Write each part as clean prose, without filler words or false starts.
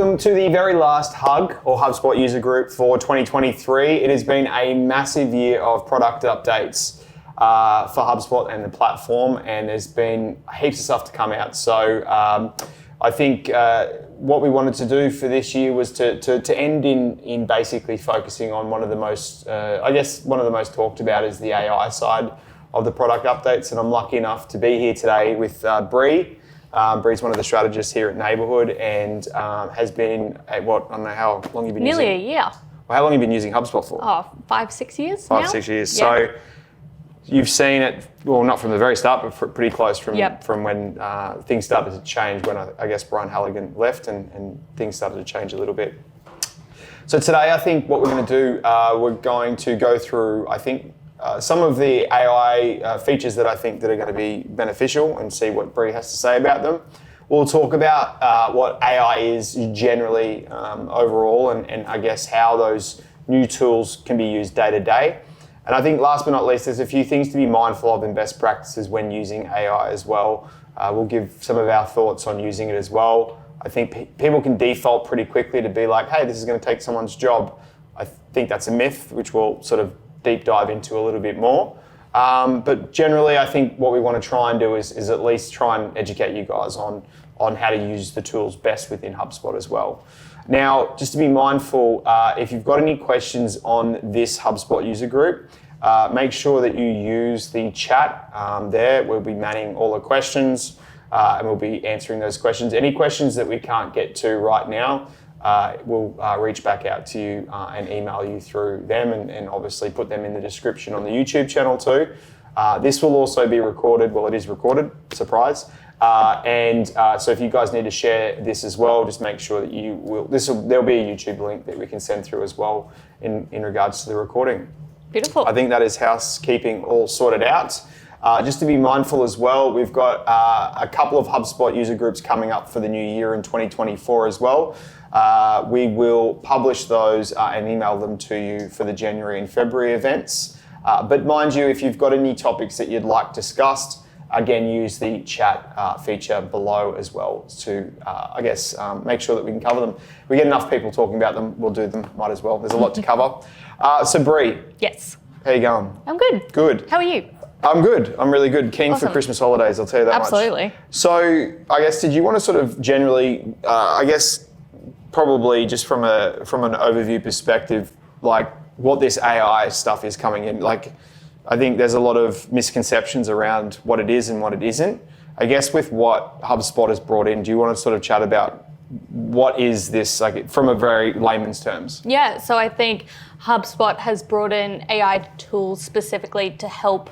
Welcome to the very last Hug or HubSpot user group for 2023. It has been a massive year of product updates for HubSpot and the platform, and there's been heaps of stuff to come out. So I think what we wanted to do for this year was to end in basically focusing on one of the most, one of the most talked about is the AI side of the product updates, and I'm lucky enough to be here today with Brie. Brie's one of the strategists here at Neighbourhood and has been at I don't know how long you've been Nearly using... a year. Well, how long have you been using HubSpot for? 5-6 years now? Five, 6 years. Yeah. So you've seen it, well, not from the very start, but pretty close from when things started to change, when I guess Brian Halligan left and things started to change a little bit. So today I think what we're going to do, we're going to go through, I think, some of the AI features that I think that are going to be beneficial and see what Brie has to say about them. We'll talk about what AI is generally overall and I guess how those new tools can be used day to day. And I think last but not least, there's a few things to be mindful of in best practices when using AI as well. We'll give some of our thoughts on using it as well. I think people can default pretty quickly to be like, hey, this is going to take someone's job. I think that's a myth, which we'll sort of deep dive into a little bit more. But generally, I think what we want to try and do is at least try and educate you guys on how to use the tools best within HubSpot as well. Now, just to be mindful, if you've got any questions on this HubSpot user group, make sure that you use the chat there. We'll be manning all the questions and we'll be answering those questions. Any questions that we can't get to right now, we'll reach back out to you and email you through them and obviously put them in the description on the YouTube channel too. This will also be recorded. Well, it is recorded, surprise. So if you guys need to share this as well, just make sure that you will, there'll be a YouTube link that we can send through as well in regards to the recording. Beautiful. I think that is housekeeping all sorted out. Just to be mindful as well, we've got a couple of HubSpot user groups coming up for the new year in 2024 as well. We will publish those and email them to you for the January and February events. But mind you, if you've got any topics that you'd like discussed, again, use the chat feature below as well to, make sure that we can cover them. If we get enough people talking about them, we'll do them, might as well. There's a lot to cover. So Brie. Yes. How you going? I'm good. Good. How are you? I'm good. I'm really good. Keen for Christmas holidays, I'll tell you that Absolutely. much. So I guess, did you want to sort of generally, probably just from an overview perspective, like what this AI stuff is coming in? Like, I think there's a lot of misconceptions around what it is and what it isn't. I guess with what HubSpot has brought in, do you want to sort of chat about what is this, like from a very layman's terms? Yeah, so I think HubSpot has brought in AI tools specifically to help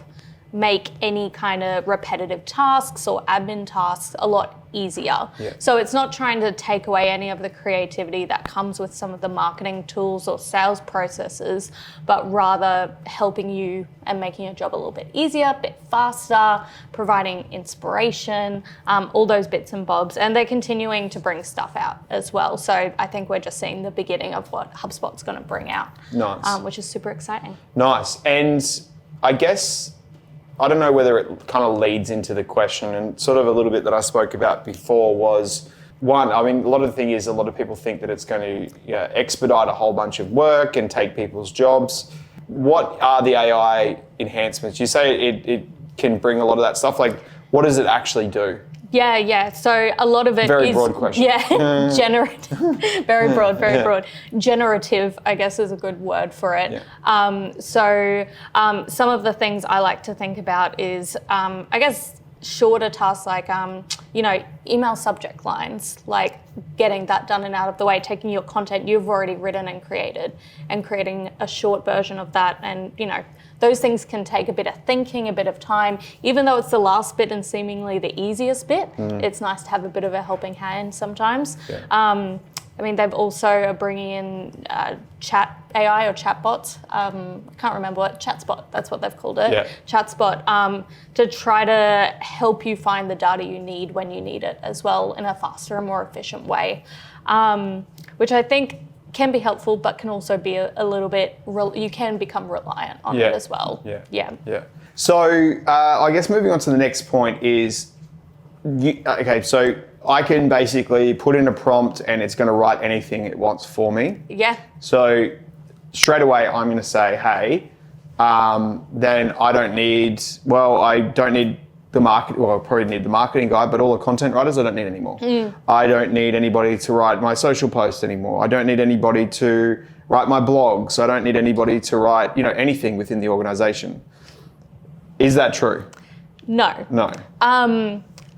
make any kind of repetitive tasks or admin tasks a lot easier. Yeah. So it's not trying to take away any of the creativity that comes with some of the marketing tools or sales processes, but rather helping you and making your job a little bit easier, a bit faster, providing inspiration, all those bits and bobs. And they're continuing to bring stuff out as well. So I think we're just seeing the beginning of what HubSpot's going to bring out. Nice. Which is super exciting. Nice. And I guess, I don't know whether it kind of leads into the question, and sort of a little bit that I spoke about before was, one, I mean, a lot of the thing is a lot of people think that it's going to expedite a whole bunch of work and take people's jobs. What are the AI enhancements? You say it can bring a lot of that stuff. Like, what does it actually do? Yeah. So a lot of it very is... broad question. Yeah, generative. Very broad, very broad. Generative, I guess, is a good word for it. Yeah. Some of the things I like to think about is, shorter tasks like, email subject lines, like getting that done and out of the way, taking your content you've already written and created and creating a short version of that. And, those things can take a bit of thinking, a bit of time. Even though it's the last bit and seemingly the easiest bit, it's nice to have a bit of a helping hand sometimes. Yeah. They've also are bringing in chat AI or chatbots. I can't remember what, ChatSpot, that's what they've called it. Yeah. ChatSpot, to try to help you find the data you need when you need it as well in a faster and more efficient way, which I think can be helpful, but can also be a little bit, you can become reliant on it as well. Yeah. So I guess moving on to the next point is, so I can basically put in a prompt and it's going to write anything it wants for me. Yeah. So straight away, I'm going to say, hey, then I don't need the market. Well, I probably need the marketing guy, but all the content writers, I don't need anymore. I don't need anybody to write my social posts anymore. I don't need anybody to write my blogs. I don't need anybody to write, anything within the organization. Is that true? No. No.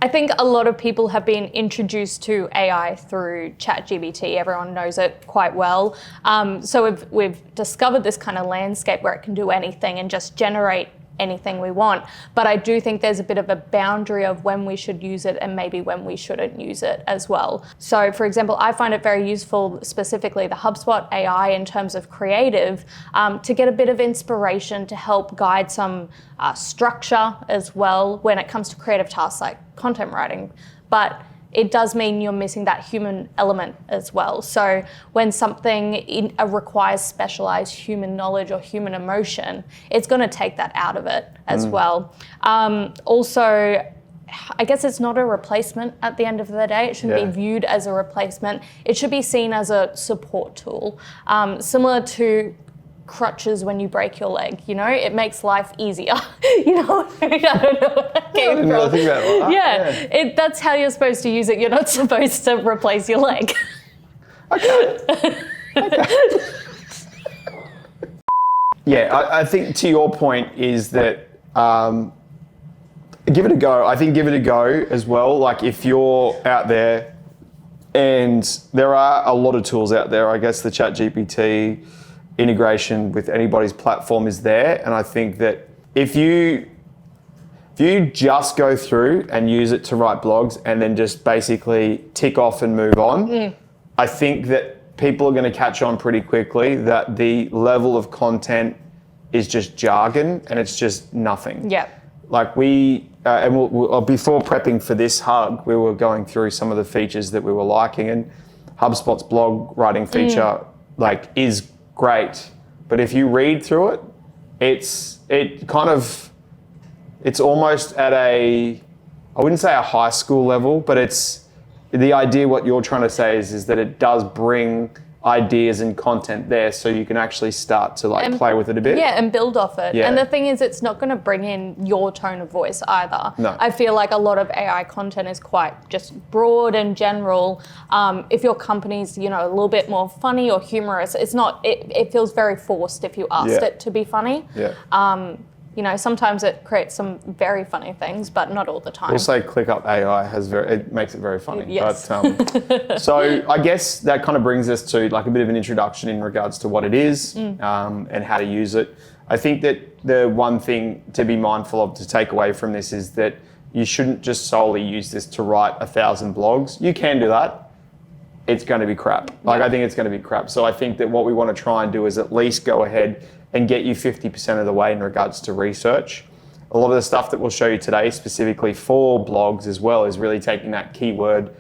I think a lot of people have been introduced to AI through ChatGPT. Everyone knows it quite well. So we've discovered this kind of landscape where it can do anything and just generate anything we want. But I do think there's a bit of a boundary of when we should use it and maybe when we shouldn't use it as well. So for example, I find it very useful, specifically the HubSpot AI in terms of creative, to get a bit of inspiration to help guide some structure as well when it comes to creative tasks like content writing. But it does mean you're missing that human element as well. So when something requires specialized human knowledge or human emotion, it's going to take that out of it as well. Also, I guess it's not a replacement at the end of the day. It shouldn't be viewed as a replacement. It should be seen as a support tool, similar to crutches when you break your leg, it makes life easier. I don't know where that came from. I think about that. That's how you're supposed to use it. You're not supposed to replace your leg. Okay. Yeah, I think to your point is that give it a go. I think give it a go as well. Like if you're out there, and there are a lot of tools out there, I guess the ChatGPT integration with anybody's platform is there. And I think that if you just go through and use it to write blogs and then just basically tick off and move on, I think that people are going to catch on pretty quickly that the level of content is just jargon and it's just nothing. Yeah. Like before prepping for this hug, we were going through some of the features that we were liking, and HubSpot's blog writing feature is great, but if you read through it, it's almost at I wouldn't say a high school level, but it's the idea. What you're trying to say is that it does bring ideas and content there, so you can actually start to play with it a bit. Yeah, and build off it. Yeah. And the thing is, it's not going to bring in your tone of voice either. No. I feel like a lot of AI content is quite just broad and general. If your company's, a little bit more funny or humorous, it's not. It feels very forced if you asked it to be funny. Yeah. Sometimes it creates some very funny things, but not all the time. We'll say ClickUp AI it makes it very funny. Yes. But, so I guess that kind of brings us to a bit of an introduction in regards to what it is and how to use it. I think that the one thing to be mindful of to take away from this is that you shouldn't just solely use this to write 1,000 blogs. You can do that. It's going to be crap. I think it's going to be crap. So I think that what we want to try and do is at least go ahead and get you 50% of the way in regards to research. A lot of the stuff that we'll show you today specifically for blogs as well is really taking that keyword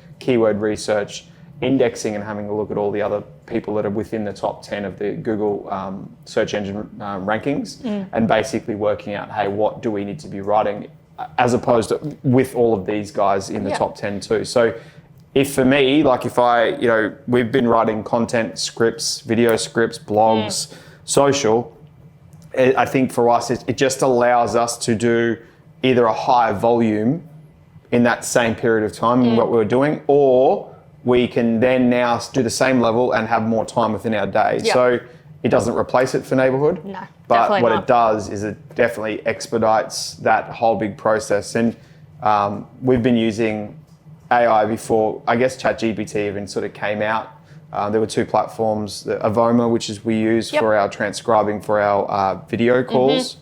research, indexing and having a look at all the other people that are within the top 10 of the Google search engine rankings and basically working out, hey, what do we need to be writing as opposed to with all of these guys in the top 10 too. So if for me, we've been writing content scripts, video scripts, blogs, social, I think for us, it just allows us to do either a higher volume in that same period of time in what we were doing, or we can then now do the same level and have more time within our day. Yep. So it doesn't replace it for Neighbourhood, No, but what not. it does is it definitely expedites that whole big process. And we've been using AI before, I guess ChatGPT even sort of came out. There were two platforms, the Avoma, which is we use for our transcribing for our video calls,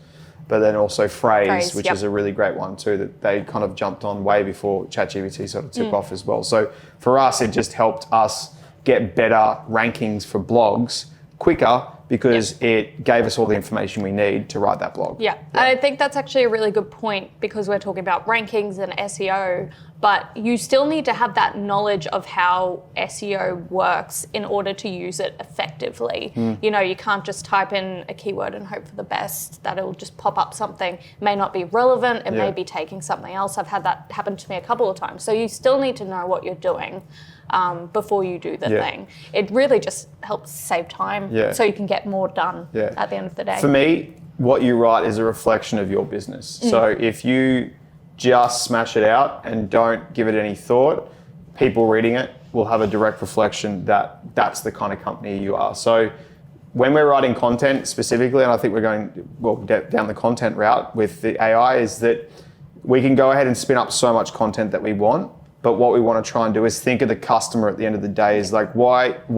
but then also Phrase, which is a really great one too, that they kind of jumped on way before ChatGPT sort of took off as well. So for us, it just helped us get better rankings for blogs quicker because it gave us all the information we need to write that blog. Yeah, I think that's actually a really good point because we're talking about rankings and SEO, but you still need to have that knowledge of how SEO works in order to use it effectively. You know, you can't just type in a keyword and hope for the best that it'll just pop up something. It may not be relevant, it may be taking something else. I've had that happen to me a couple of times. So you still need to know what you're doing before you do the thing. It really just helps save time so you can get more done at the end of the day. For me, what you write is a reflection of your business. So if you just smash it out and don't give it any thought, people reading it will have a direct reflection that that's the kind of company you are. So when we're writing content specifically, and I think we're going down the content route with the AI, is that we can go ahead and spin up so much content that we want, but what we want to try and do is think of the customer at the end of the day is like, what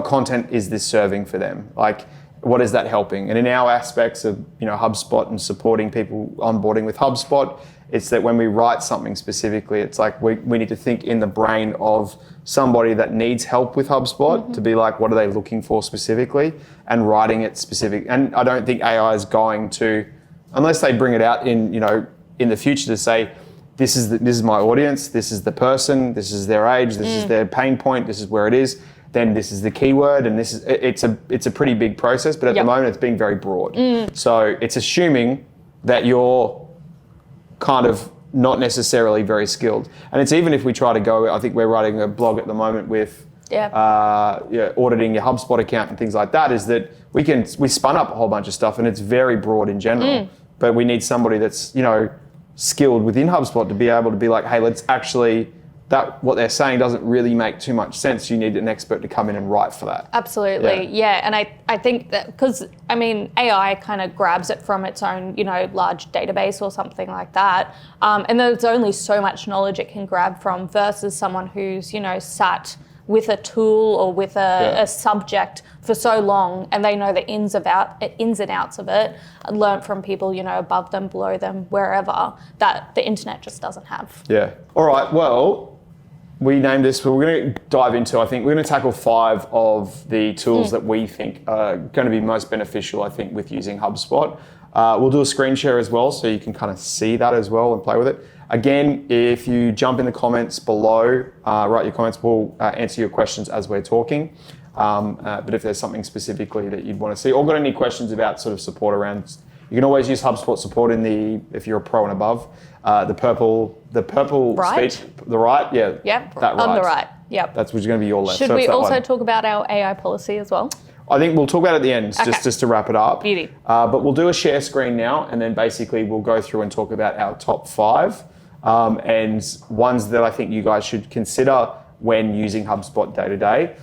content is this serving for them? Like, what is that helping? And in our aspects of, you know, HubSpot and supporting people onboarding with HubSpot, it's that when we write something specifically, it's like we need to think in the brain of somebody that needs help with HubSpot to be like, what are they looking for specifically, and writing it specific. And I don't think AI is going to, unless they bring it out in, you know, in the future to say, this is my audience, this is the person, this is their age, this is their pain point, this is where it is. Then this is the keyword, and it's a pretty big process, but at the moment it's being very broad. So it's assuming that you're kind of not necessarily very skilled. And it's even if we try to go, I think we're writing a blog at the moment with auditing your HubSpot account and things like that, is that we spun up a whole bunch of stuff and it's very broad in general, but we need somebody that's, you know, skilled within HubSpot to be able to be like, hey, let's actually, that what they're saying doesn't really make too much sense. You need an expert to come in and write for that. Absolutely, yeah. And I think that, because, I mean, AI kind of grabs it from its own, you know, large database or something like that. And there's only so much knowledge it can grab from versus someone who's, you know, sat with a tool or with a subject for so long, and they know the ins and outs of it, and learnt from people, you know, above them, below them, wherever, that the internet just doesn't have. Yeah. All right, well, we named this, but we're going to dive into, I think, we're going to tackle 5 of the tools that we think are going to be most beneficial, I think, with using HubSpot. We'll do a screen share as well, so you can kind of see that as well and play with it. Again, if you jump in the comments below, write your comments, we'll answer your questions as we're talking. But if there's something specifically that you'd want to see, or got any questions about sort of support around, you can always use HubSpot support in the, if you're a pro and above, the purple right? speech, the right, Yep. that right. On the right, yep. That's which is going to be your left. Should we also talk about our AI policy as well? I think we'll talk about it at the end, just to wrap it up. Beauty. But we'll do a share screen now, and then basically we'll go through and talk about our top 5 and ones that I think you guys should consider when using HubSpot day to day.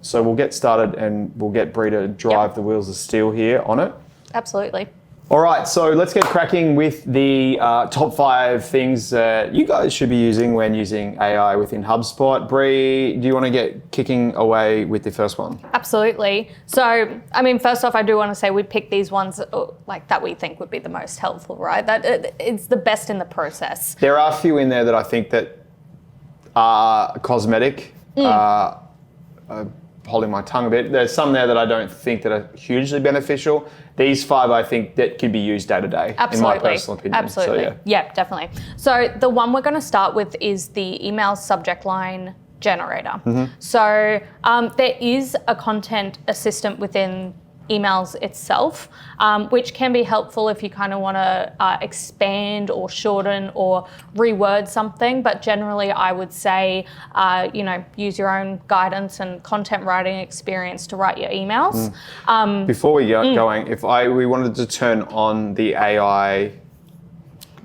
So we'll get started and we'll get Brie to drive the wheels of steel here on it. Absolutely. All right, so let's get cracking with the top 5 things that you guys should be using when using AI within HubSpot. Brie, do you want to get kicking away with the first one? Absolutely. So, I mean, first off, I do want to say we picked these ones like that we think would be the most helpful, right? That it's the best in the process. There are a few in there that I think that are cosmetic. Holding my tongue a bit. There's some there that I don't think that are hugely beneficial. These 5 I think that could be used day to day, in my personal opinion. Absolutely. So, yeah, definitely. So the one we're going to start with is the email subject line generator. So there is a content assistant within emails itself, which can be helpful if you kind of want to expand or shorten or reword something. But generally, I would say, use your own guidance and content writing experience to write your emails. Before we get going, if we wanted to turn on the AI,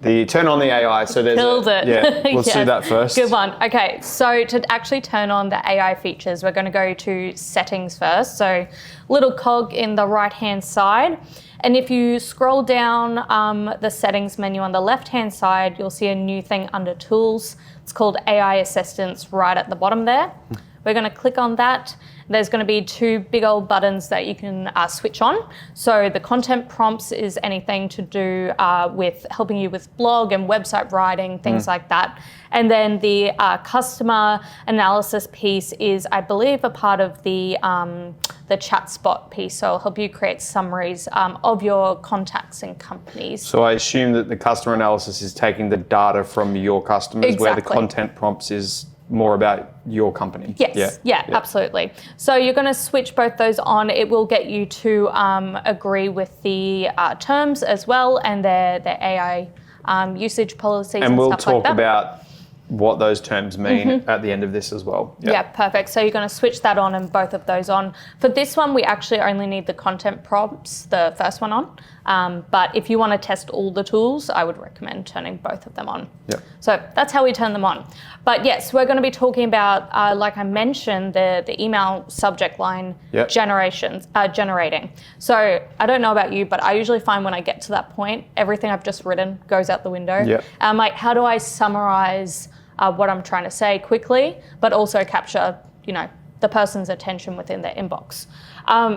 so there's Killed it. Yeah, let's do that first. Good one. Okay, so to actually turn on the AI features, we're going to go to settings first. So little cog in the right-hand side. And if you scroll down the settings menu on the left-hand side, you'll see a new thing under tools. It's called AI assistance right at the bottom there. We're going to click on that. There's going to be 2 big old buttons that you can switch on. So the content prompts is anything to do with helping you with blog and website writing, things like that. And then the customer analysis piece is, I believe, a part of the ChatSpot piece. So it'll help you create summaries of your contacts and companies. So I assume that the customer analysis is taking the data from your customers, where the content prompts is more about your company. Yes, yeah, absolutely. So you're going to switch both those on. It will get you to agree with the terms as well, and their AI usage policies and we'll stuff like that. talk about what those terms mean at the end of this as well. Yeah, perfect. So you're going to switch that on and both of those on. For this one, we actually only need the content prompts, the first one on. But if you want to test all the tools, I would recommend turning both of them on. Yeah. So that's how we turn them on. But yes, we're going to be talking about, like I mentioned, the email subject line generating. So I don't know about you, but I usually find when I get to that point, everything I've just written goes out the window. Yeah. I'm like, how do I summarize what I'm trying to say quickly, but also capture, the person's attention within their inbox.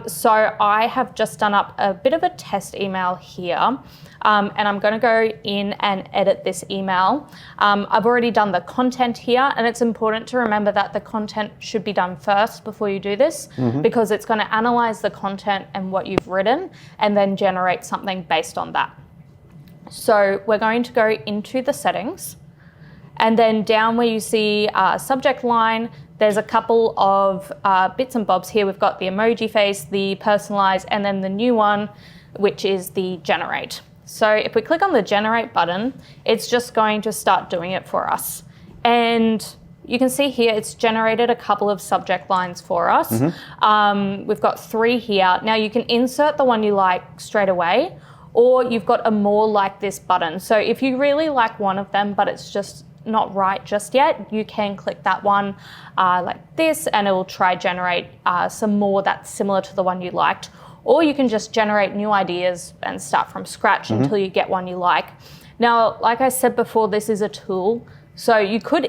So I have just done up a bit of a test email here, and I'm going to go in and edit this email. I've already done the content here, and it's important to remember that the content should be done first before you do this, because it's going to analyze the content and what you've written and then generate something based on that. So we're going to go into the settings. And then down where you see subject line, there's a couple of bits and bobs here. We've got the emoji face, the personalize, and then the new one, which is the generate. So if we click on the generate button, it's just going to start doing it for us. And you can see here, it's generated a couple of subject lines for us. We've got 3 here. Now you can insert the one you like straight away, or you've got a more like this button. So if you really like one of them, but it's just not right just yet, you can click that one like this, and it will try generate some more that's similar to the one you liked. Or you can just generate new ideas and start from scratch until you get one you like. Now, like I said before, this is a tool. So you could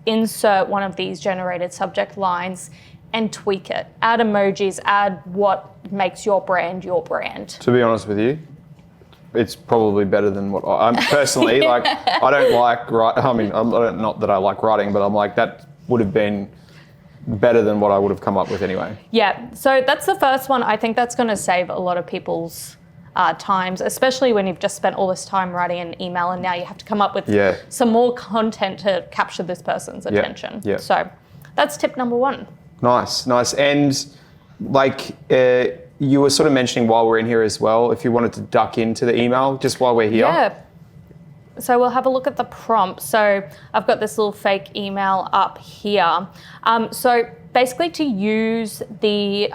insert one of these generated subject lines and tweak it. Add emojis, add what makes your brand your brand. To be honest with you, it's probably better than what I'm personally like. I don't like writing. I mean, not that I like writing, but I'm like, that would have been better than what I would have come up with anyway. Yeah, so that's the first one. I think that's going to save a lot of people's times, especially when you've just spent all this time writing an email and now you have to come up with some more content to capture this person's attention. Yeah. So that's tip number 1. Nice. And like, you were sort of mentioning while we're in here as well, if you wanted to duck into the email just while we're here. Yeah. So we'll have a look at the prompt. So I've got this little fake email up here. So basically to use the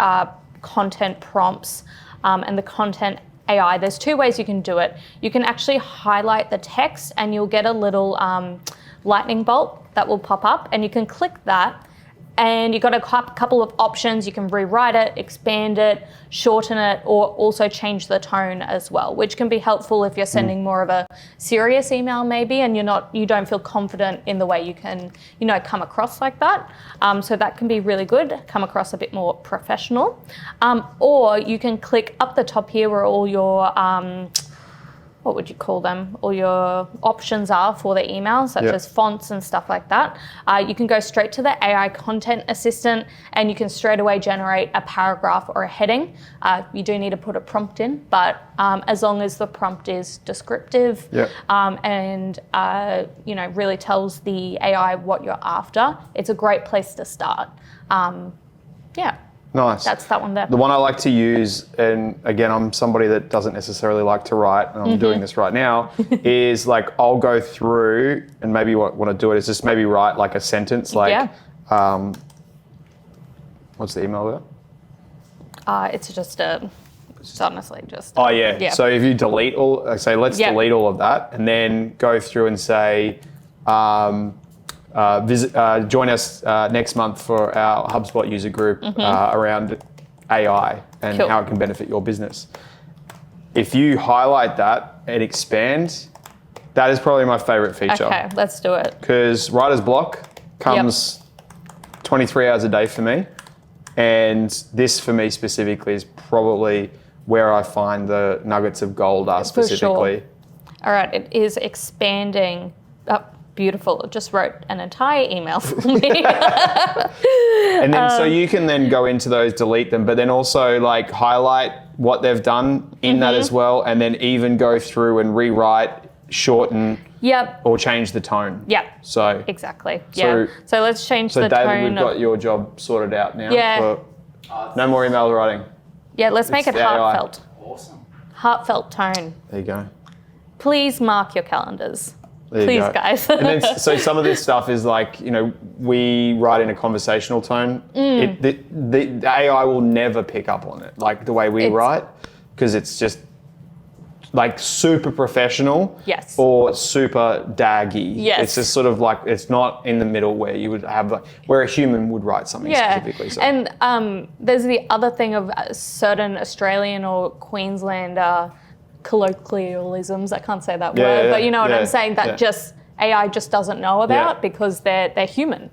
content prompts and the content AI, there's 2 ways you can do it. You can actually highlight the text and you'll get a little lightning bolt that will pop up, and you can click that. And you've got a couple of options. You can rewrite it, expand it, shorten it, or also change the tone as well, which can be helpful if you're sending more of a serious email maybe, and you don't feel confident in the way you can, come across like that. So that can be really good, come across a bit more professional. Or you can click up the top here where all your what would you call them? All your options are for the email, such as fonts and stuff like that. You can go straight to the AI content assistant and you can straight away generate a paragraph or a heading. You do need to put a prompt in, but as long as the prompt is descriptive and really tells the AI what you're after, it's a great place to start. Nice. That's that one there. The one I like to use, and again, I'm somebody that doesn't necessarily like to write, and I'm doing this right now, is like I'll go through and maybe what I want to do it is just maybe write like a sentence like, what's the email there? It's honestly just... Oh yeah. So if you delete all, let's delete all of that and then go through and say, join us next month for our HubSpot user group around AI and how it can benefit your business. If you highlight that and expand, that is probably my favorite feature. Okay, let's do it. Because writer's block comes 23 hours a day for me. And this for me specifically is probably where I find the nuggets of gold are specifically. For sure. All right, it is expanding. Oh, beautiful. It just wrote an entire email for me. And then so you can then go into those, delete them, but then also like highlight what they've done in that as well, and then even go through and rewrite, shorten, or change the tone. Yep. So exactly. Yeah. So let's change the tone. So David, we've got your job sorted out now. Yeah. No more email writing. Yeah, let's make it heartfelt. Awesome. Heartfelt tone. There you go. Please mark your calendars. There Please, guys. And then, so some of this stuff is like, we write in a conversational tone. The AI will never pick up on it, like the way we write, because it's just like super professional or super daggy. Yes. It's just sort of like, it's not in the middle where you would have like, where a human would write something specifically. So. And there's the other thing of certain Australian or Queenslander colloquialisms, I can't say that word, but you know what I'm saying, that just AI just doesn't know about because they're human,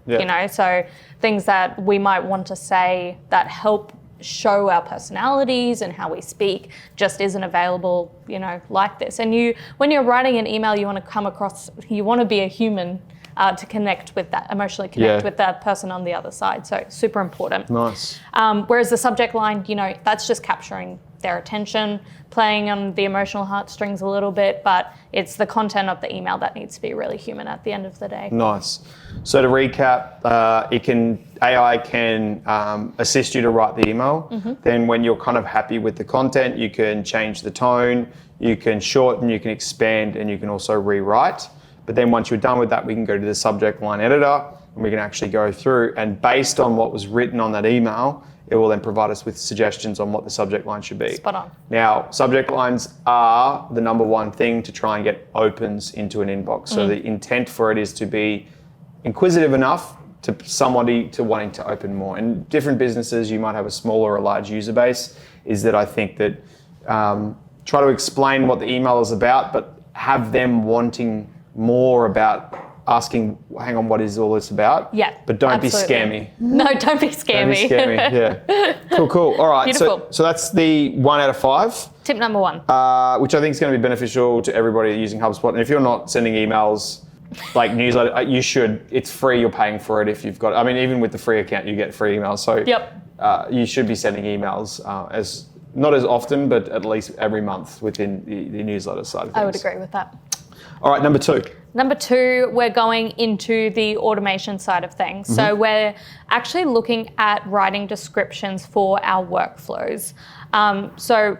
so things that we might want to say that help show our personalities and how we speak just isn't available, like this. And when you're writing an email, you want to come across, you want to be a human to connect with that, emotionally connect with that person on the other side. So super important. Nice. Whereas the subject line, that's just capturing their attention, playing on the emotional heartstrings a little bit, but it's the content of the email that needs to be really human at the end of the day. Nice. So to recap, AI can assist you to write the email. Then when you're kind of happy with the content, you can change the tone, you can shorten, you can expand, and you can also rewrite. But then once you're done with that, we can go to the subject line editor and we can actually go through, and based on what was written on that email, it will then provide us with suggestions on what the subject line should be. Spot on. Now, subject lines are the number one thing to try and get opens into an inbox. So the intent for it is to be inquisitive enough to somebody to wanting to open more. And different businesses, you might have a small or a large user base, is that I think that try to explain what the email is about, but have them wanting more about asking, hang on, what is all this about? Yeah. But don't be scammy. No, don't be scammy. Don't be scammy, yeah. Cool. All right. Beautiful. So that's the 1 out of 5. Tip number 1. Which I think is going to be beneficial to everybody using HubSpot. And if you're not sending emails, like newsletter, you should. It's free. You're paying for it if you've got. I mean, even with the free account, you get free emails. So you should be sending emails as not as often, but at least every month within the newsletter side of things. I would agree with that. All right, number 2. Number 2, we're going into the automation side of things. So we're actually looking at writing descriptions for our workflows. So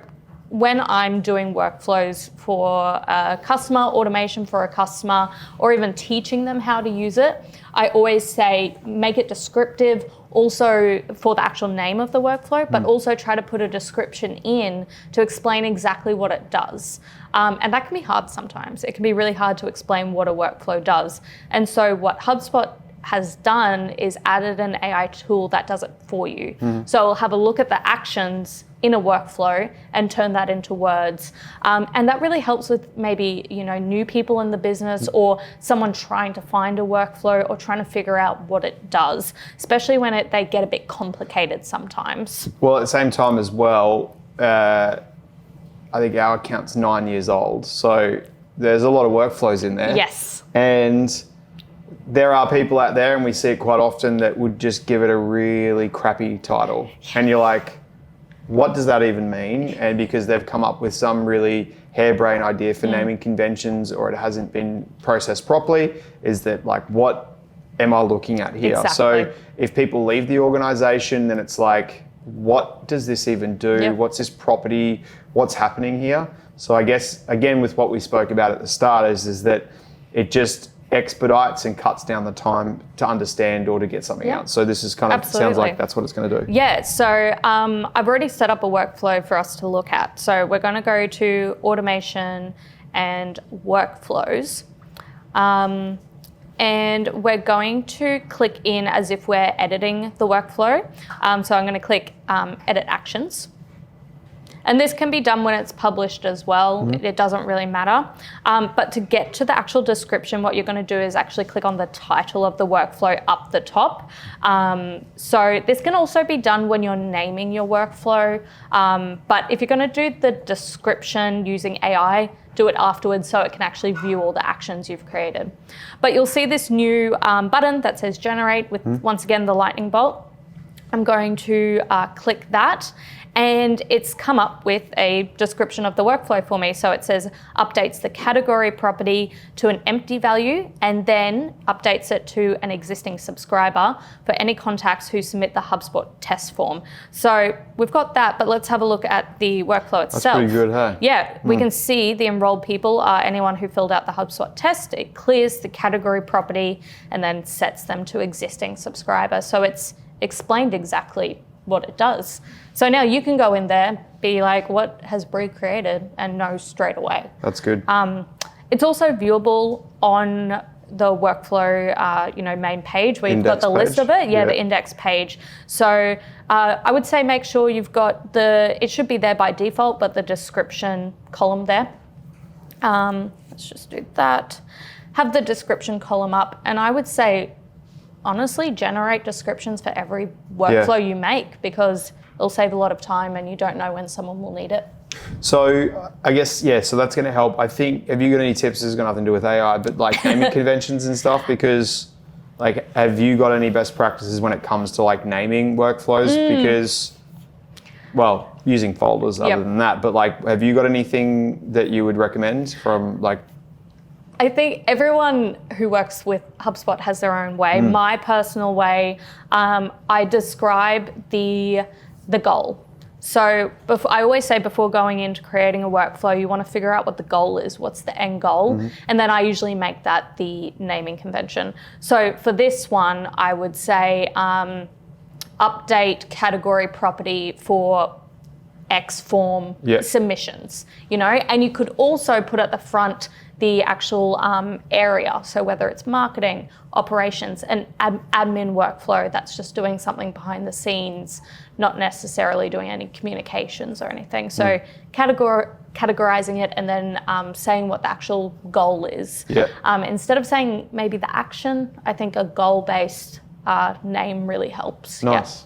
when I'm doing workflows for a customer, automation for a customer, or even teaching them how to use it, I always say make it descriptive, also for the actual name of the workflow, but also try to put a description in to explain exactly what it does. And that can be hard sometimes. It can be really hard to explain what a workflow does. And so what HubSpot has done is added an AI tool that does it for you. So it'll have a look at the actions in a workflow and turn that into words. And that really helps with maybe, new people in the business or someone trying to find a workflow or trying to figure out what it does, especially when they get a bit complicated sometimes. Well, at the same time as well, I think our account's 9 years old. So there's a lot of workflows in there. Yes. And there are people out there, and we see it quite often, that would just give it a really crappy title. And you're like, what does that even mean? And because they've come up with some really harebrained idea for naming conventions, or it hasn't been processed properly, is that like, what am I looking at here? Exactly. So if people leave the organization, then it's like, what does this even do? Yep. What's this property? What's happening here? So I guess, again, with what we spoke about at the start is that it just expedites and cuts down the time to understand or to get something out. So this is kind of, sounds like that's what it's going to do. Yeah, so I've already set up a workflow for us to look at. So we're going to go to automation and workflows. And we're going to click in as if we're editing the workflow. So I'm going to click edit actions. And this can be done when it's published as well. It doesn't really matter. But to get to the actual description, what you're going to do is actually click on the title of the workflow up the top. So this can also be done when you're naming your workflow. But if you're going to do the description using AI, do it afterwards so it can actually view all the actions you've created. But you'll see this new button that says generate with, once again, the lightning bolt. I'm going to click that, and it's come up with a description of the workflow for me. So it says updates the category property to an empty value and then updates it to an existing subscriber for any contacts who submit the HubSpot test form. So we've got that, but let's have a look at the workflow itself. That's pretty good, hey? Yeah, we can see the enrolled people are anyone who filled out the HubSpot test. It clears the category property and then sets them to existing subscriber. So it's explained exactly what it does. So now you can go in there, be like, what has Brie created, and know straight away. That's good. It's also viewable on the workflow, main page where you've got the list of it. Yeah, the index page. So I would say make sure you've got it should be there by default, but the description column there. Let's just do that. Have the description column up, and I would say, honestly, generate descriptions for every workflow you make, because it'll save a lot of time and you don't know when someone will need it. So I guess, so that's going to help. I think, have you got any tips? This has got nothing to do with AI, but like naming conventions and stuff, because like, have you got any best practices when it comes to like naming workflows? Because, well, using folders other than that, but like, have you got anything that you would recommend from like, I think everyone who works with HubSpot has their own way. My personal way, I describe the goal. So I always say before going into creating a workflow, you want to figure out what the goal is, what's the end goal, and then I usually make that the naming convention. So for this one, I would say update category property for X form submissions, and you could also put at the front the actual area. So whether it's marketing, operations, and admin workflow, that's just doing something behind the scenes, not necessarily doing any communications or anything. So categorizing it and then saying what the actual goal is. Instead of saying maybe the action, I think a goal-based name really helps. Nice.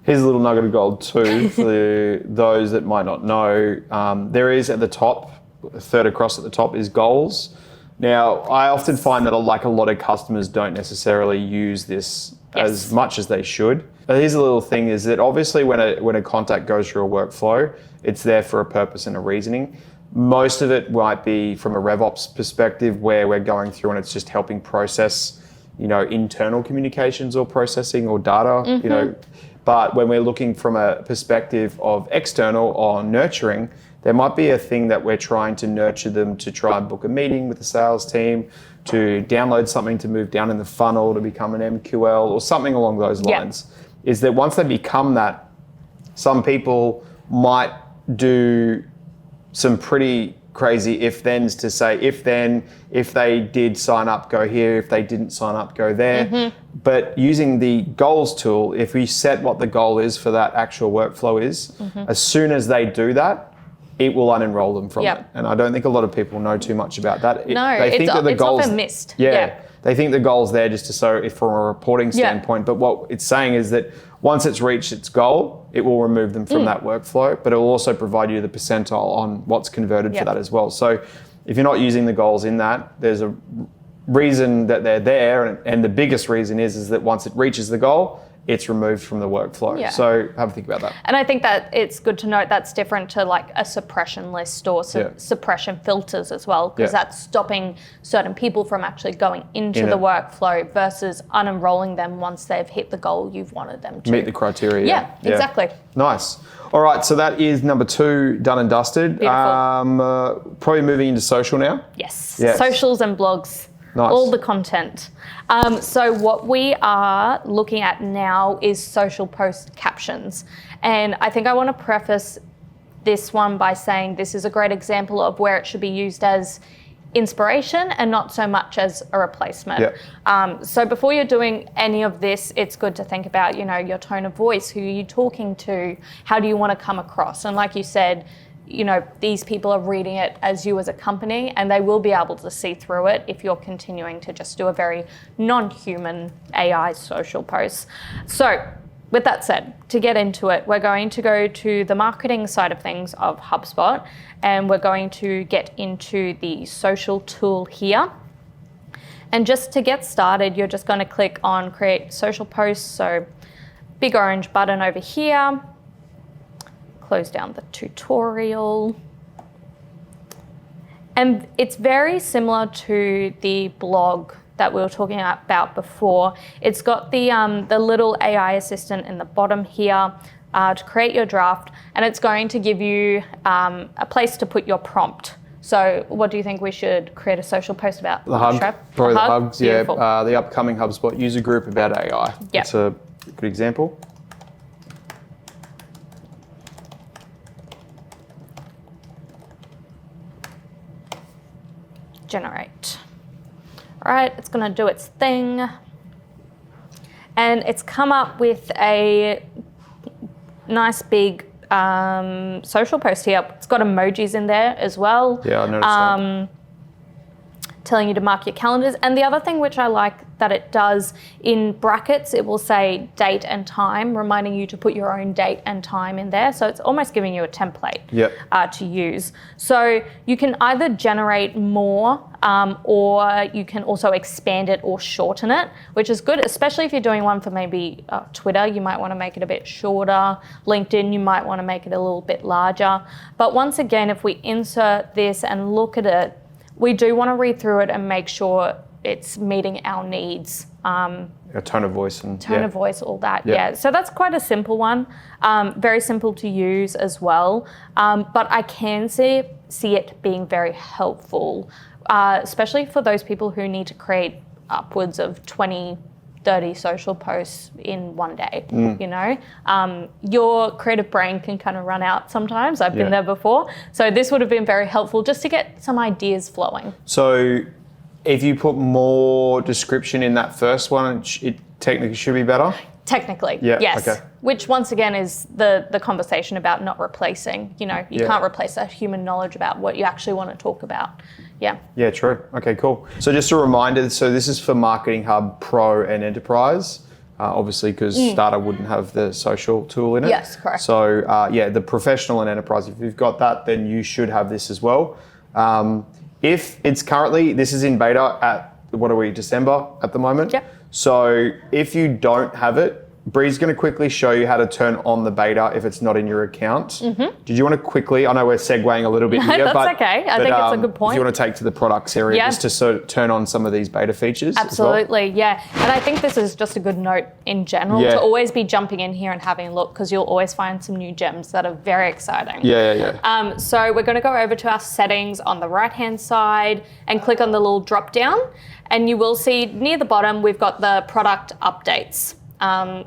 Here's a little nugget of gold too for those that might not know. There is at the top, a third across at the top is goals. Now, I often find that a lot of customers don't necessarily use this as much as they should. But here's a little thing is that obviously when a contact goes through a workflow, it's there for a purpose and a reasoning. Most of it might be from a RevOps perspective where we're going through and it's just helping process, internal communications or processing or data, But when we're looking from a perspective of external or nurturing, there might be a thing that we're trying to nurture them to try and book a meeting with the sales team, to download something to move down in the funnel to become an MQL or something along those lines. Is that once they become that, some people might do some pretty crazy if-thens to say, if they did sign up, go here, if they didn't sign up, go there. But using the goals tool, if we set what the goal is for that actual workflow is, as soon as they do that, it will unenroll them from it. And I don't think a lot of people know too much about that. It's often missed. They think the goal's there just from a reporting standpoint, but what it's saying is that once it's reached its goal, it will remove them from that workflow, but it will also provide you the percentile on what's converted for that as well. So if you're not using the goals in that, there's a reason that they're there, and the biggest reason is that once it reaches the goal, it's removed from the workflow. So have a think about that. And I think that it's good to note that's different to like a suppression list or suppression filters as well, because that's stopping certain people from actually going into the workflow versus unenrolling them once they've hit the goal you've wanted them to. Meet the criteria. Yeah, exactly. Nice. All right, so that is number 2 done and dusted. Probably moving into social now. Yes. Socials and blogs. Nice. All the content. So what we are looking at now is social post captions. And I think I want to preface this one by saying this is a great example of where it should be used as inspiration and not so much as a replacement. Yep. So before you're doing any of this, it's good to think about, your tone of voice, who are you talking to, how do you want to come across? And like you said, these people are reading it as you as a company, and they will be able to see through it if you're continuing to just do a very non-human AI social post. So with that said, to get into it, we're going to go to the marketing side of things of HubSpot, and we're going to get into the social tool here. And just to get started, you're just going to click on create social posts. So big orange button over here, close down the tutorial. And it's very similar to the blog that we were talking about before. It's got the little AI assistant in the bottom here to create your draft, and it's going to give you a place to put your prompt. So what do you think we should create a social post about? The Hub, Trav? probably the Hub? Hugs, yeah. The upcoming HubSpot user group about AI. Yep. That's a good example. Generate. All right, it's going to do its thing. And it's come up with a nice big social post here. It's got emojis in there as well. Yeah, I noticed that. Telling you to mark your calendars. And the other thing which I like that it does, in brackets, it will say date and time, reminding you to put your own date and time in there. So it's almost giving you a template to use. So you can either generate more or you can also expand it or shorten it, which is good, especially if you're doing one for maybe Twitter. You might want to make it a bit shorter. LinkedIn, you might want to make it a little bit larger. But once again, if we insert this and look at it, we do want to read through it and make sure it's meeting our needs. A tone of voice. Of voice, all that, yeah. So that's quite a simple one. Very simple to use as well. But I can see it being very helpful, especially for those people who need to create upwards of 20, 30 social posts in one day. Your creative brain can kind of run out sometimes. I've been there before. So this would have been very helpful just to get some ideas flowing. So if you put more description in that first one, it technically should be better? Technically, yes. Okay. Which once again is the conversation about not replacing. You can't replace that human knowledge about what you actually want to talk about. Yeah. Yeah, true. Okay, cool. So just a reminder, so this is for Marketing Hub Pro and Enterprise, obviously because Starter wouldn't have the social tool in it. Yes, correct. So the Professional and Enterprise, if you've got that, then you should have this as well. If it's currently, this is in beta at, December at the moment? Yep. So if you don't have it, Brie's going to quickly show you how to turn on the beta if it's not in your account. Mm-hmm. Did you want to quickly, I know we're segueing a little bit here, that's okay. I think it's a good point. If you want to take to the products area just to sort of turn on some of these beta features. Absolutely, yeah. And I think this is just a good note in general to always be jumping in here and having a look, because you'll always find some new gems that are very exciting. Yeah. So we're going to go over to our settings on the right-hand side and click on the little drop down. And you will see near the bottom, we've got the product updates.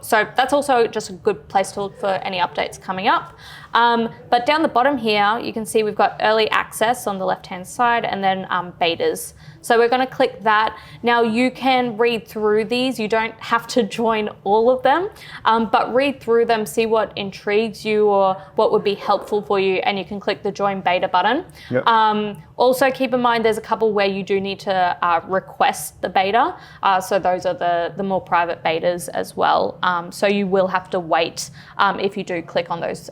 So that's also just a good place to look for any updates coming up. But down the bottom here, you can see we've got early access on the left-hand side and then betas. So we're going to click that. Now you can read through these. You don't have to join all of them, but read through them, see what intrigues you or what would be helpful for you, and you can click the join beta button. Yep. Also keep in mind there's a couple where you do need to request the beta. So those are the more private betas as well. So you will have to wait if you do click on those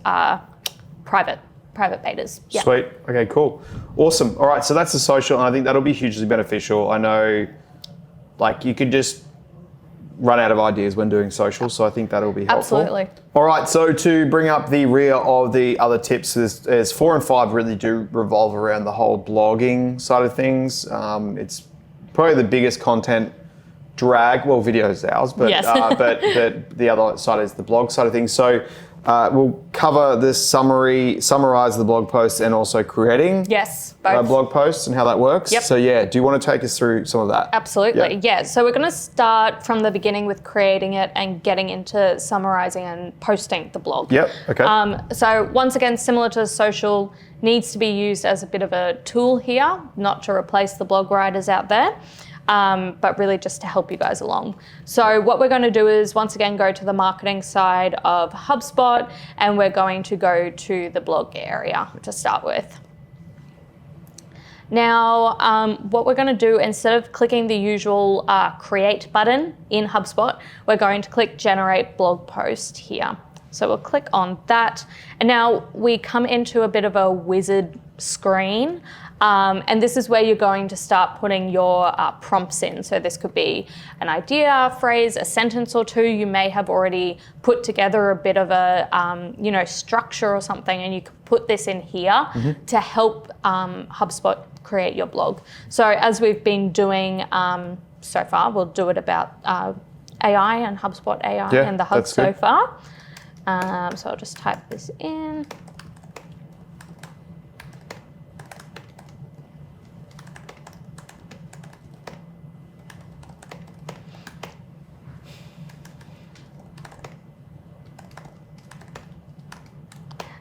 private betas. Yeah. Sweet. Okay, cool. Awesome. All right, so that's the social, and I think that'll be hugely beneficial. I know, you could just run out of ideas when doing social, so I think that'll be helpful. Absolutely. All right, so to bring up the rear of the other tips, there's 4 and 5 really do revolve around the whole blogging side of things. It's probably the biggest content drag. Well, video is ours, but yes. but the other side is the blog side of things. So we'll cover this summarize the blog post and also creating both. Blog posts and how that works. Yep. So yeah, do you want to take us through some of that? Absolutely, yeah. So we're going to start from the beginning with creating it and getting into summarizing and posting the blog. Yep, okay. So once again, similar to social, needs to be used as a bit of a tool here, not to replace the blog writers out there. But really just to help you guys along. So what we're going to do is once again go to the marketing side of HubSpot, and we're going to go to the blog area to start with. Now, what we're going to do, instead of clicking the usual create button in HubSpot, we're going to click generate blog post here. So we'll click on that. And now we come into a bit of a wizard screen. And this is where you're going to start putting your prompts in. So this could be an idea, a phrase, a sentence or two. You may have already put together a bit of a structure or something, and you can put this in here to help HubSpot create your blog. So as we've been doing so far, we'll do it about AI and HubSpot AI and the Hub so far. So I'll just type this in.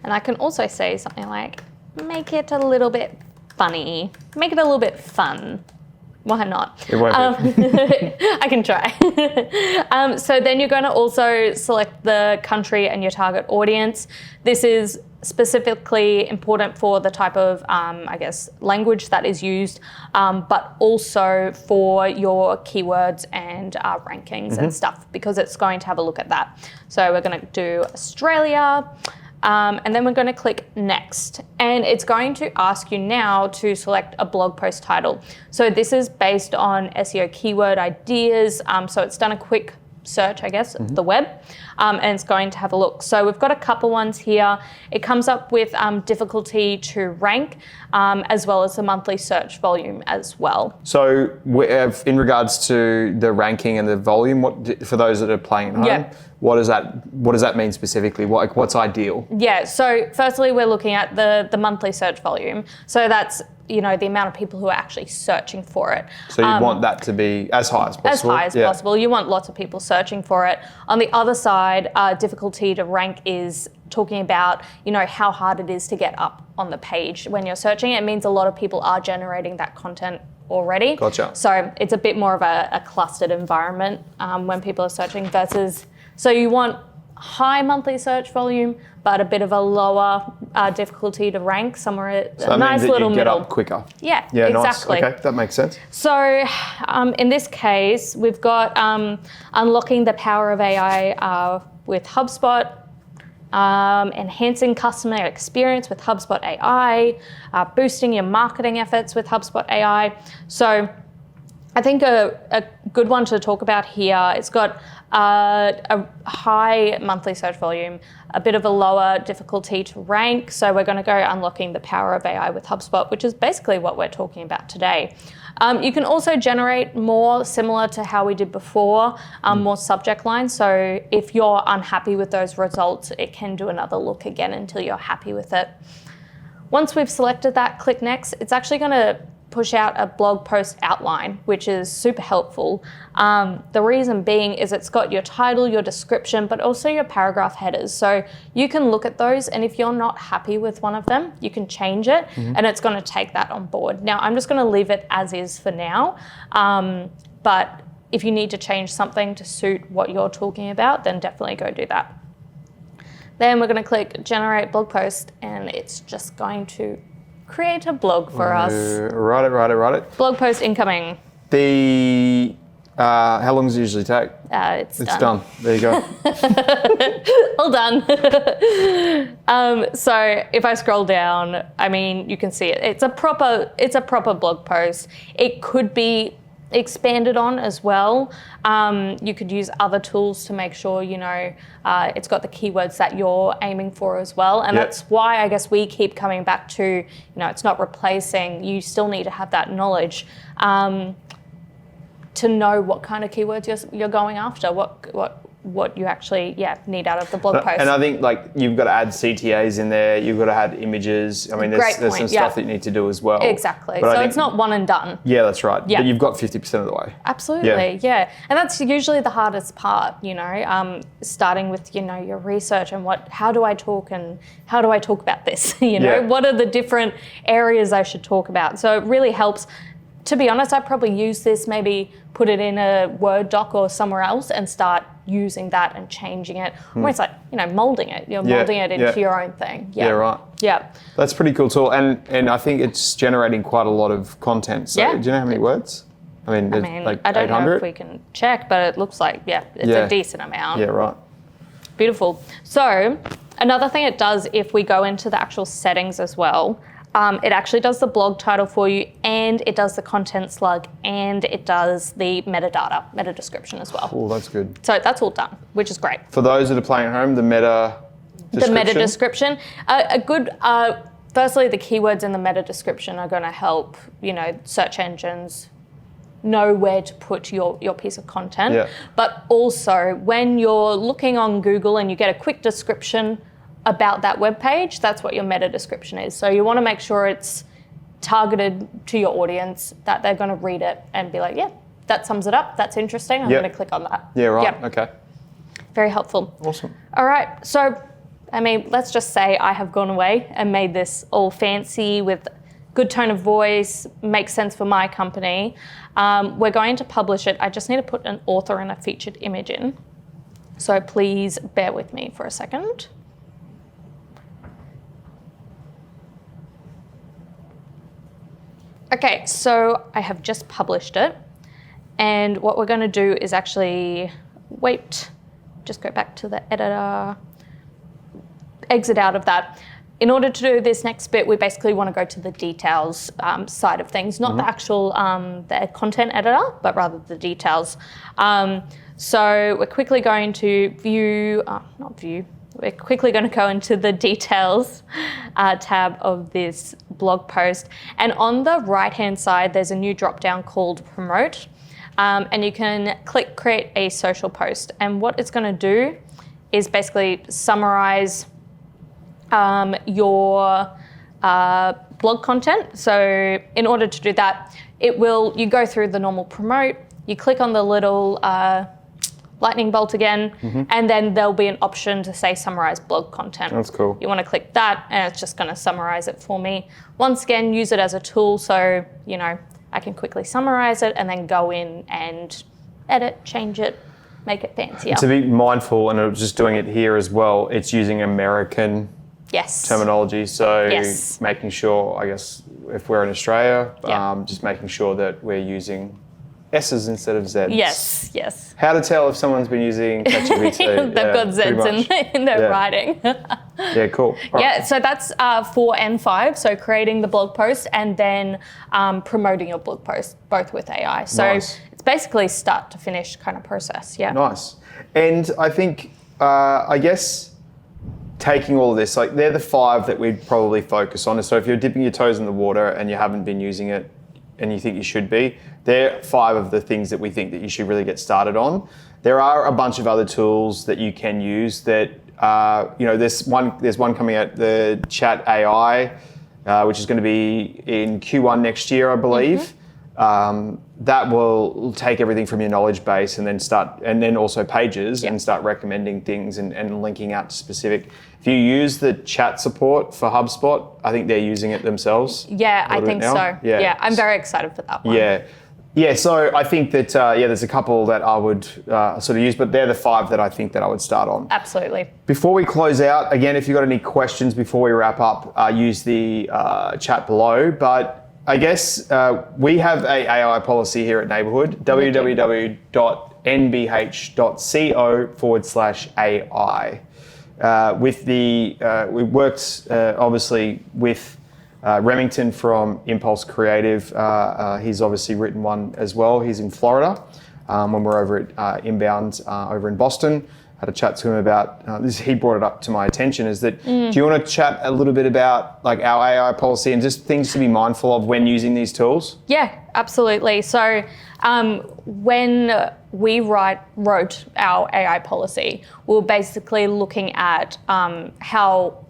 And I can also say something like, make it a little bit funny, make it a little bit fun. Why not? It won't be. I can try. So then you're going to also select the country and your target audience. This is specifically important for the type of, language that is used, but also for your keywords and rankings and stuff, because it's going to have a look at that. So we're going to do Australia. And then we're going to click next, and it's going to ask you now to select a blog post title. So this is based on SEO keyword ideas. So it's done a quick search, I guess, the web, and it's going to have a look. So we've got a couple ones here. It comes up with difficulty to rank, as well as the monthly search volume as well. So in regards to the ranking and the volume, for those that are playing at home, what does that mean specifically? What's ideal? Yeah, so firstly, we're looking at the monthly search volume. So that's the amount of people who are actually searching for it. So you want that to be as high as possible? As high as possible. You want lots of people searching for it. On the other side, difficulty to rank is talking about, how hard it is to get up on the page when you're searching. It means a lot of people are generating that content already. Gotcha. So it's a bit more of a clustered environment when people are searching versus, so you want high monthly search volume, but a bit of a lower difficulty to rank, somewhere a nice little you middle. Get up quicker. Yeah, Nice. exactly. Okay, that makes sense. So in this case, we've got unlocking the power of AI with HubSpot, enhancing customer experience with HubSpot AI, boosting your marketing efforts with HubSpot AI. So I think a good one to talk about here, it's got a high monthly search volume, a bit of a lower difficulty to rank. So we're going to go unlocking the power of AI with HubSpot, which is basically what we're talking about today. You can also generate more similar to how we did before, more subject lines. So if you're unhappy with those results, it can do another look again until you're happy with it. Once we've selected that, click next. It's actually going to push out a blog post outline, which is super helpful. The reason being is it's got your title, your description, but also your paragraph headers. So you can look at those, and if you're not happy with one of them, you can change it, and it's going to take that on board. Now, I'm just going to leave it as is for now, but if you need to change something to suit what you're talking about, then definitely go do that. Then we're going to click generate blog post, and it's just going to create a blog for us. Write it. Blog post incoming. How long does it usually take? It's done. There you go. All done. So if I scroll down, you can see it. It's a proper blog post. It could be expanded on as well. You could use other tools to make sure it's got the keywords that you're aiming for as well, and that's why I guess we keep coming back to it's not replacing. You still need to have that knowledge to know what kind of keywords you're going after, what what you actually need out of the blog post. And I think like you've got to add CTAs in there, you've got to add images. I mean, there's some stuff that you need to do as well. Exactly. But so it's not one and done. Yeah, that's right. Yeah. But you've got 50% of the way. Absolutely, yeah. And that's usually the hardest part, starting with, your research and how do I talk about this? What are the different areas I should talk about? So it really helps. To be honest, I probably use this, maybe put it in a Word doc or somewhere else and start using that and changing it. Almost like, molding it. You're molding it into your own thing. Yeah, right. Yeah. That's a pretty cool tool. And I think it's generating quite a lot of content. So do you know how many words? I mean, like I don't 800? know if we can check, but it looks like, it's a decent amount. Yeah, right. Beautiful. So another thing it does, if we go into the actual settings as well, it actually does the blog title for you, and it does the content slug, and it does the meta description as well. Oh, that's good. So that's all done, which is great. For those that are playing at home, the meta description? Firstly, the keywords in the meta description are going to help, search engines know where to put your piece of content. Yeah. But also, when you're looking on Google and you get a quick description about that web page, that's what your meta description is. So you want to make sure it's targeted to your audience, that they're going to read it and be like, that sums it up. That's interesting. I'm going to click on that. Yeah, right. Okay. Very helpful. Awesome. All right. So, let's just say I have gone away and made this all fancy with good tone of voice, makes sense for my company. We're going to publish it. I just need to put an author and a featured image in. So please bear with me for a second. Okay, so I have just published it, and what we're going to do is actually just go back to the editor, exit out of that. In order to do this next bit, we basically want to go to the details side of things, not the actual the content editor, but rather the details. So we're quickly going to we're quickly going to go into the details tab of this blog post. And on the right-hand side, there's a new drop-down called Promote. And you can click Create a Social Post. And what it's going to do is basically summarize your blog content. So in order to do that, you go through the normal promote, you click on the little lightning bolt again, and then there'll be an option to say summarize blog content. That's cool. You want to click that, and it's just going to summarize it for me. Once again, use it as a tool, so I can quickly summarize it and then go in and edit, change it, make it fancier. To be mindful, and I was just doing it here as well, it's using American terminology, so making sure, I guess, if we're in Australia, just making sure that we're using S's instead of Z's. Yes. How to tell if someone's been using ChatGPT? They've got Z's in their writing. Yeah, cool. So that's 4 and 5. So creating the blog post and then promoting your blog post, both with AI. So it's basically start to finish kind of process. Yeah. Nice. And I think, I guess, taking all of this, like they're the 5 that we'd probably focus on. So if you're dipping your toes in the water and you haven't been using it and you think you should be, they're 5 of the things that we think that you should really get started on. There are a bunch of other tools that you can use that, there's one coming out, the Chat AI, which is going to be in Q1 next year, I believe. That will take everything from your knowledge base and then also pages and start recommending things and linking out to specific. If you use the chat support for HubSpot, I think they're using it themselves. Yeah, I think so. Yeah, I'm very excited for that one. Yeah, so I think that, there's a couple that I would sort of use, but they're the 5 that I think that I would start on. Absolutely. Before we close out, again, if you've got any questions before we wrap up, use the chat below. But I guess we have a AI policy here at Neighbourhood, www.nbh.co/AI. We worked obviously with Remington from Impulse Creative. He's obviously written one as well. He's in Florida when we're over at Inbound over in Boston. had a chat to him about this. He brought it up to my attention. Is that do you want to chat a little bit about like our AI policy and just things to be mindful of when using these tools? Yeah, absolutely. So when we wrote our AI policy, we were basically looking at how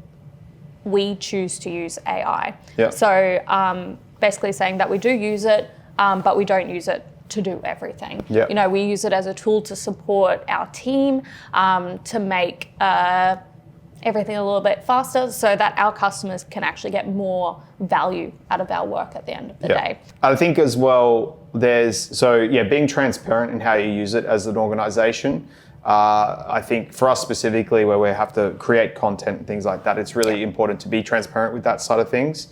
we choose to use AI. Yeah. So basically saying that we do use it, but we don't use it to do everything. Yeah. You know, we use it as a tool to support our team, to make everything a little bit faster so that our customers can actually get more value out of our work at the end of the day. I think as well, being transparent in how you use it as an organization. I think for us specifically, where we have to create content and things like that, it's really important to be transparent with that side of things.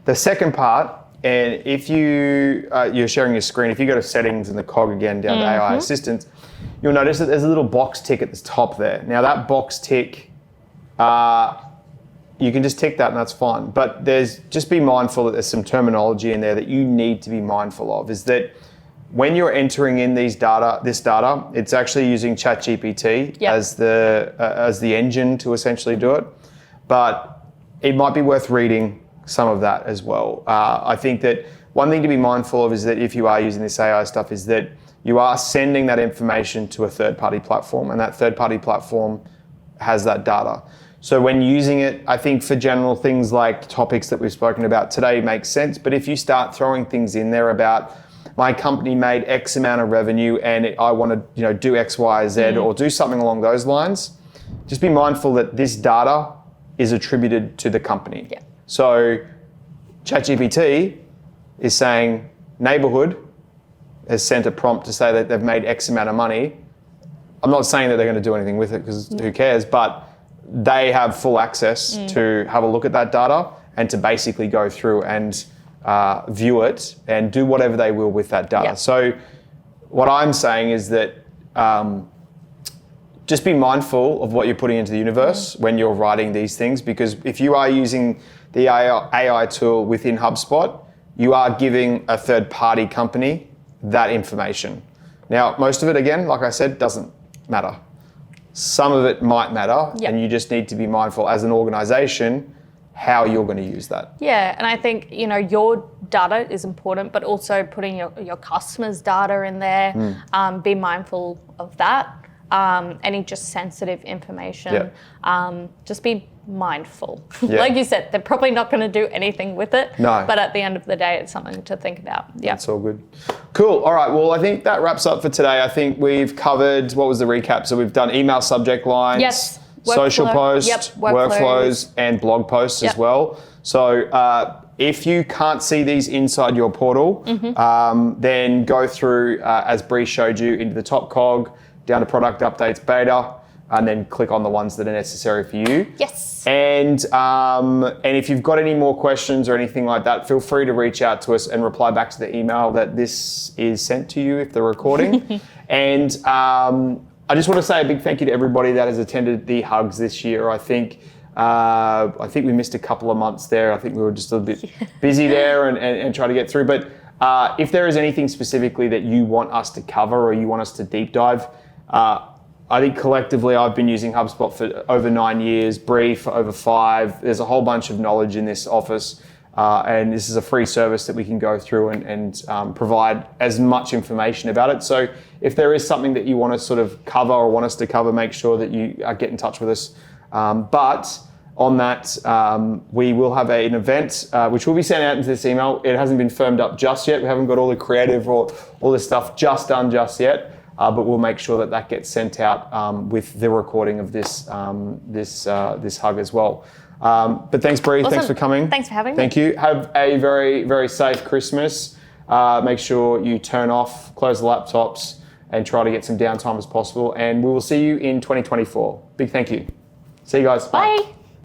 The second part, and if you're sharing your screen, if you go to settings and the cog again down to AI assistant, you'll notice that there's a little box tick at the top there. Now that box tick, you can just tick that and that's fine. But just be mindful that there's some terminology in there that you need to be mindful of. Is that when you're entering in this data, it's actually using ChatGPT as the engine to essentially do it. But it might be worth reading some of that as well. I think that one thing to be mindful of is that if you are using this AI stuff, is that you are sending that information to a third-party platform, and that third-party platform has that data. So when using it, I think for general things like topics that we've spoken about today makes sense. But if you start throwing things in there about my company made X amount of revenue and I want to do X, Y, Z, or do something along those lines, just be mindful that this data is attributed to the company. Yeah. So ChatGPT is saying Neighbourhood has sent a prompt to say that they've made X amount of money. I'm not saying that they're going to do anything with it because who cares, but they have full access to have a look at that data and to basically go through and view it and do whatever they will with that data. Yeah. So what I'm saying is that just be mindful of what you're putting into the universe when you're writing these things, because if you are using the AI tool within HubSpot, you are giving a third-party company that information. Now, most of it, again, like I said, doesn't matter. Some of it might matter, and you just need to be mindful as an organization how you're going to use that. Yeah, and I think your data is important, but also putting your customers' data in there. Be mindful of that. Any just sensitive information. Just be mindful. Like you said, they're probably not going to do anything with it. No. But at the end of the day, it's something to think about. Yeah. That's all good. Cool. All right. Well, I think that wraps up for today. I think we've covered, what was the recap? So we've done email subject lines. Yes. Social posts, workflows, and blog posts as well. So if you can't see these inside your portal, then go through, as Brie showed you, into the top cog, down to product updates beta, and then click on the ones that are necessary for you. Yes. And if you've got any more questions or anything like that, feel free to reach out to us and reply back to the email that this is sent to you if they're recording. And I just want to say a big thank you to everybody that has attended the Hugs this year. I think we missed a couple of months there. I think we were just a bit busy there and trying to get through. But if there is anything specifically that you want us to cover or you want us to deep dive, I think collectively I've been using HubSpot for over 9 years, Brie for over 5. There's a whole bunch of knowledge in this office. And this is a free service that we can go through and provide as much information about it. So if there is something that you want to sort of cover or want us to cover, make sure that you get in touch with us. But on that, we will have an event which will be sent out into this email. It hasn't been firmed up just yet. We haven't got all the creative or all this stuff just done just yet. But we'll make sure that gets sent out with the recording of this hug as well. But thanks, Brie. Awesome. Thanks for coming. Thanks for having me. Thank you. Have a very, very safe Christmas. Make sure you turn off, close the laptops, and try to get some downtime as possible. And we will see you in 2024. Big thank you. See you guys. Bye.